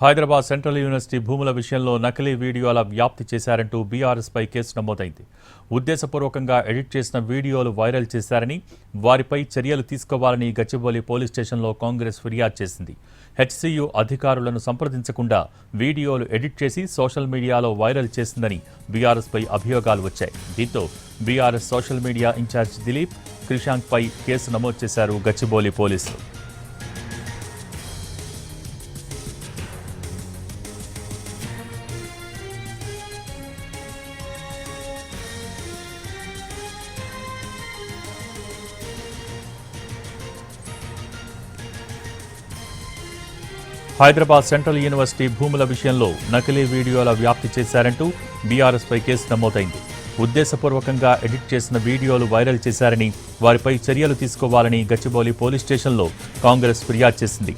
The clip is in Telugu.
హైదరాబాద్ సెంట్రల్ యూనివర్సిటీ భూముల విషయంలో నకిలీ వీడియోల వ్యాప్తి చేశారంటూ బీఆర్ఎస్పై కేసు నమోదైంది. ఉద్దేశపూర్వకంగా ఎడిట్ చేసిన వీడియోలు వైరల్ చేశారని, వారిపై చర్యలు తీసుకోవాలని గచ్చిబౌలి పోలీస్ స్టేషన్లో కాంగ్రెస్ ఫిర్యాదు చేసింది. హెచ్సీయూ అధికారులను సంప్రదించకుండా వీడియోలు ఎడిట్ చేసి సోషల్ మీడియాలో వైరల్ చేసిందని బీఆర్ఎస్పై అభియోగాలు వచ్చాయి. దీంతో BRS social media incharge Dileep క్రిషాంక్పై కేసు నమోదు చేశారు గచ్చిబౌలి పోలీసులు. హైదరాబాద్ సెంట్రల్ యూనివర్సిటీ భూముల విషయంలో నకిలీ వీడియోల వ్యాప్తి చేశారంటూ బీఆర్ఎస్పై కేసు నమోదైంది. ఉద్దేశపూర్వకంగా ఎడిట్ చేసిన వీడియోలు వైరల్ చేశారని, వారిపై చర్యలు తీసుకోవాలని గచ్చిబౌలి పోలీస్ స్టేషన్లో కాంగ్రెస్ ఫిర్యాదు చేసింది.